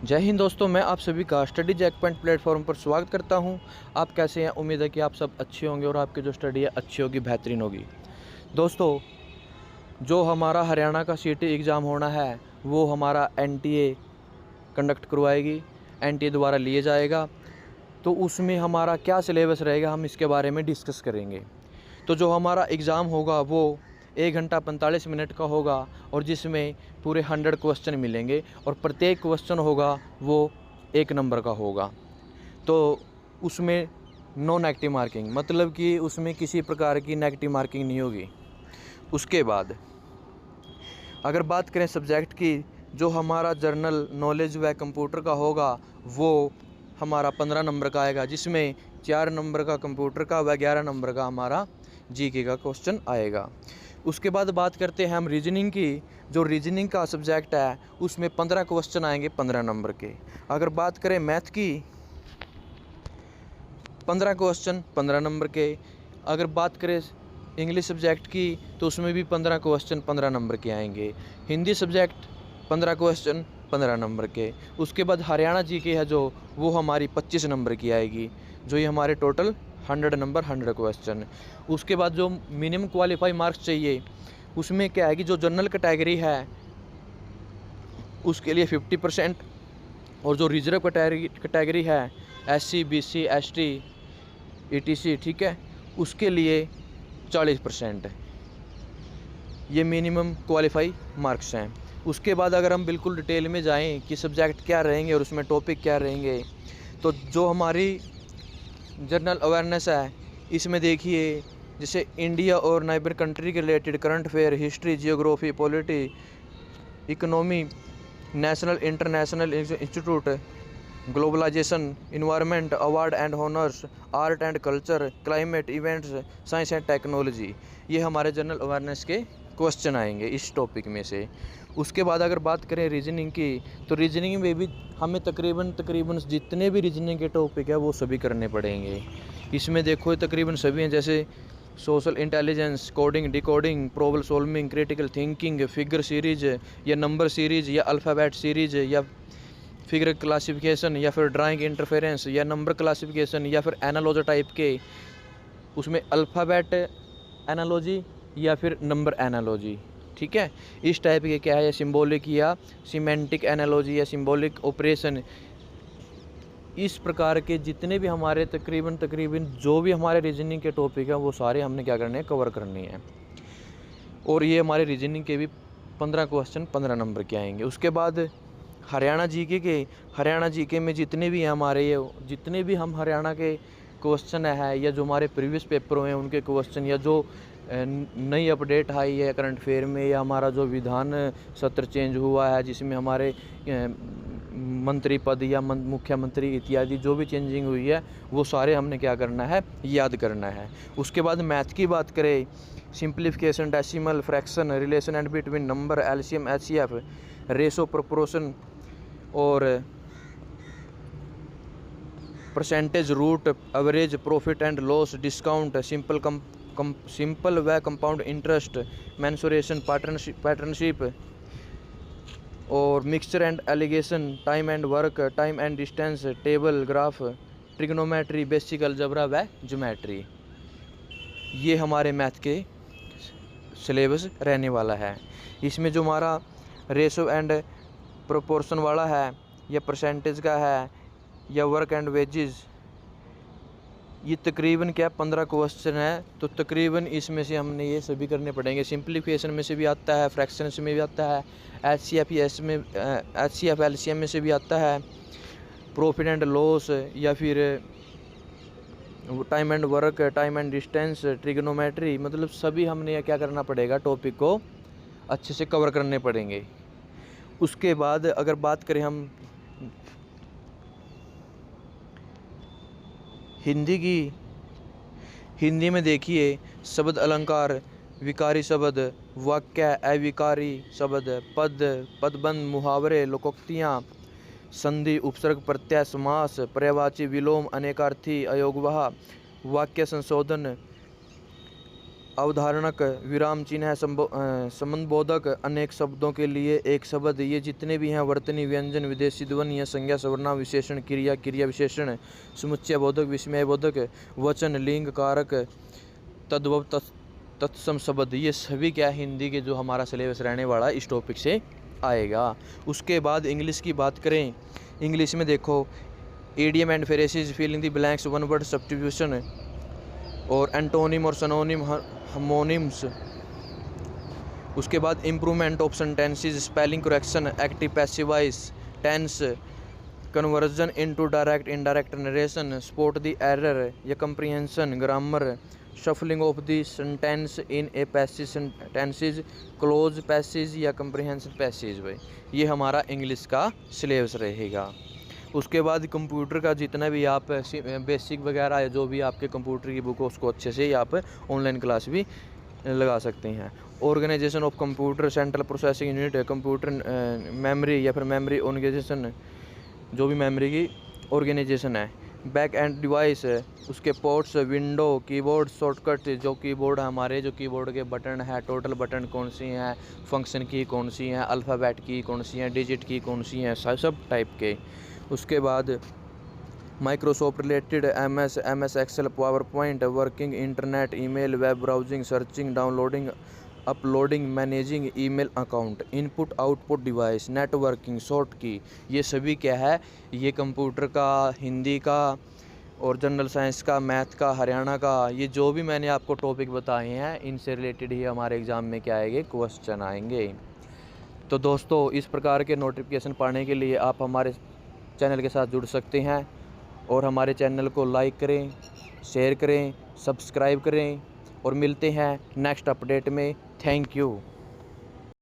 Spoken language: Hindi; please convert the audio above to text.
जय हिंद दोस्तों, मैं आप सभी का स्टडी जैक पॉइंट प्लेटफॉर्म पर स्वागत करता हूं। आप कैसे हैं? उम्मीद है कि आप सब अच्छे होंगे और आपकी जो स्टडी है अच्छी होगी, बेहतरीन होगी। दोस्तों, जो हमारा हरियाणा का सीटी एग्ज़ाम होना है वो हमारा एनटीए कंडक्ट करवाएगी, एनटीए द्वारा लिए जाएगा। तो उसमें हमारा क्या सिलेबस रहेगा, हम इसके बारे में डिस्कस करेंगे। तो जो हमारा एग्ज़ाम होगा वो 1 घंटा 45 मिनट का होगा और जिसमें पूरे 100 क्वेश्चन मिलेंगे और प्रत्येक क्वेश्चन होगा वो 1 नंबर का होगा। तो उसमें नो नेगेटिव मार्किंग, मतलब कि उसमें किसी प्रकार की नेगेटिव मार्किंग नहीं होगी। उसके बाद अगर बात करें सब्जेक्ट की, जो हमारा जर्नल नॉलेज व कंप्यूटर का होगा वो हमारा 15 नंबर का आएगा, जिसमें 4 नंबर का कंप्यूटर का व 11 नंबर का हमारा जीके का क्वेश्चन आएगा। उसके बाद बात करते हैं हम रीजनिंग की। जो रीजनिंग का सब्जेक्ट है उसमें 15 क्वेश्चन आएंगे 15 नंबर के। अगर बात करें मैथ की, 15 क्वेश्चन 15 नंबर के। अगर बात करें इंग्लिश सब्जेक्ट की तो उसमें भी 15 क्वेश्चन 15 नंबर के आएंगे। हिंदी सब्जेक्ट 15 क्वेश्चन 15 नंबर के। उसके बाद हरियाणा जीके है जो वो हमारी 25 नंबर की आएगी, जो ये हमारे टोटल 100 नंबर 100 क्वेश्चन। उसके बाद जो मिनिमम क्वालिफाई मार्क्स चाहिए उसमें क्या है कि जो जनरल कैटेगरी है उसके लिए 50% और जो रिजर्व कैटेगरी है SC BC ST ETC, ठीक है, उसके लिए 40%। ये मिनिमम क्वालिफाई मार्क्स हैं। उसके बाद अगर हम बिल्कुल डिटेल में जाएं कि सब्जेक्ट क्या रहेंगे और उसमें टॉपिक क्या रहेंगे, तो जो हमारी जनरल अवेयरनेस है इसमें देखिए, जैसे इंडिया और नाइबर कंट्री के related current affair, history, geography, polity, economy, national international institute, globalisation, environment, award and honours, art and culture, climate events, science and technology, ये हमारे जनरल अवेयरनेस के क्वेश्चन आएंगे इस टॉपिक में से। उसके बाद अगर बात करें रीजनिंग की, तो रीजनिंग में भी हमें तकरीबन जितने भी रीजनिंग के टॉपिक है वो सभी करने पड़ेंगे। इसमें देखो तकरीबन सभी हैं, जैसे social intelligence, coding, decoding, problem solving, critical thinking, figure series या नंबर सीरीज या अल्फ़ाबेट सीरीज या फिगर क्लासिफिकेशन या फिर ड्राइंग इंटरफेरेंस या नंबर क्लासिफिकेशन या फिर एनालॉजी टाइप के, उसमें अल्फ़ाबेट एनालॉजी या फिर नंबर एनालॉजी, ठीक है, इस टाइप के क्या है, सिंबॉलिक या सिमेंटिक एनालॉजी या सिंबॉलिक ऑपरेशन। इस प्रकार के जितने भी हमारे तकरीबन जो भी हमारे रीजनिंग के टॉपिक हैं वो सारे हमने क्या करने हैं, कवर करने हैं। और ये हमारे रीजनिंग के भी 15 क्वेश्चन 15 नंबर के आएंगे। उसके बाद हरियाणा जीके में जितने भी हैं हमारे, ये जितने भी हम हरियाणा के क्वेश्चन है या जो हमारे प्रीवियस पेपर हुए हैं उनके क्वेश्चन, या जो नई अपडेट आई है करंट अफेयर में, या हमारा जो विधान सत्र चेंज हुआ है जिसमें हमारे मंत्री पद या मुख्यमंत्री इत्यादि जो भी चेंजिंग हुई है वो सारे हमने क्या करना है, याद करना है। उसके बाद मैथ की बात करें, simplification, decimal, fraction, relation and between number, LCM, HCF, ratio, proportion और percentage, root, average, profit and loss, discount, simple व कंपाउंड इंटरेस्ट, मेंसुरेशन, पार्टनरशिप और mixture and alligation, time and work, time and distance, table, graph, trigonometry, basic algebra व ज्योमेट्री, ये हमारे मैथ के सिलेबस रहने वाला है। इसमें जो हमारा रेशो एंड प्रोपोर्शन वाला है या परसेंटेज का है या वर्क एंड वेजेस, ये तकरीबन क्या 15 क्वेश्चन है, तो तकरीबन इसमें से हमने ये सभी करने पड़ेंगे। सिंप्लीफिकेशन में से भी आता है, फ्रैक्शन में भी आता है, एचसीएफ एलसीएम में से भी आता है, प्रॉफिट एंड लॉस या फिर time and work, time and distance, trigonometry, मतलब सभी हमने क्या करना पड़ेगा, टॉपिक को अच्छे से कवर करने पड़ेंगे। उसके बाद अगर बात करें हम हिंदी की, हिंदी में देखिए शब्द अलंकार, विकारी शब्द, वाक्य, अविकारी शब्द, पद, पदबंध, मुहावरे, लोकोक्तियाँ, संधि, उपसर्ग, प्रत्यय, समास, पर्यायवाची, विलोम, अनेकार्थी, अयोगवाह, वाक्य संशोधन, अवधारणक, विराम चिन्ह, संबंधबोधक, अनेक शब्दों के लिए एक शब्द, ये जितने भी हैं वर्तनी, व्यंजन, विदेशी ध्वनि या संज्ञा, सर्वनाम, विशेषण, क्रिया, क्रिया विशेषण, समुच्चय बोधक, विस्मय बोधक, वचन, लिंग, कारक, तद्भव, तत्सम शब्द, ये सभी क्या हिंदी के जो हमारा सिलेबस रहने वाला इस टॉपिक से आएगा। उसके बाद इंग्लिश की बात करें, इंग्लिश में देखो idiom and phrases, filling the blanks, one word substitution और एंटोनिम और सिनोनिम, हार्मोनिम्स। उसके बाद improvement of sentences, spelling correction, active passive voice, tense, conversion into direct indirect narration, spot the error या comprehension, grammar, shuffling of the sentence in a passage sentences, cloze passage या कंप्रीहेंशन पैसेज। भाई ये हमारा इंग्लिश का सिलेबस रहेगा। उसके बाद कंप्यूटर का जितना भी आप बेसिक वगैरह है, जो भी आपके कंप्यूटर की बुक हो, उसको अच्छे से आप ऑनलाइन क्लास भी लगा सकते हैं। Organisation of computer, central processing unit, computer memory या फिर मेमोरी ऑर्गेनाइजेशन, जो भी मेमोरी की ऑर्गेनाइजेशन है। बैक एंड डिवाइस, उसके पोर्ट्स, विंडो, कीबोर्ड, शॉर्टकट, जो कीबोर्ड हमारे जो कीबोर्ड के बटन है, टोटल बटन कौन सी हैं, फंक्शन की कौन सी हैं, अल्फ़ाबेट की कौन सी हैं, डिजिट की कौन सी हैं, सब टाइप के। उसके बाद Microsoft related, MS Excel, PowerPoint, working internet, email, web browsing, searching, downloading, uploading, managing email account, input output device, networking, short key, ये सभी क्या है, ये कंप्यूटर का, हिंदी का और जनरल साइंस का, मैथ का, हरियाणा का, ये जो भी मैंने आपको टॉपिक बताए हैं इनसे रिलेटेड ही हमारे एग्ज़ाम में क्या आएंगे, क्वेश्चन आएंगे। तो दोस्तों इस प्रकार के नोटिफिकेशन पाने के लिए आप हमारे चैनल के साथ जुड़ सकते हैं और हमारे चैनल को लाइक करें, शेयर करें, सब्सक्राइब करें और मिलते हैं नेक्स्ट अपडेट में। Thank you.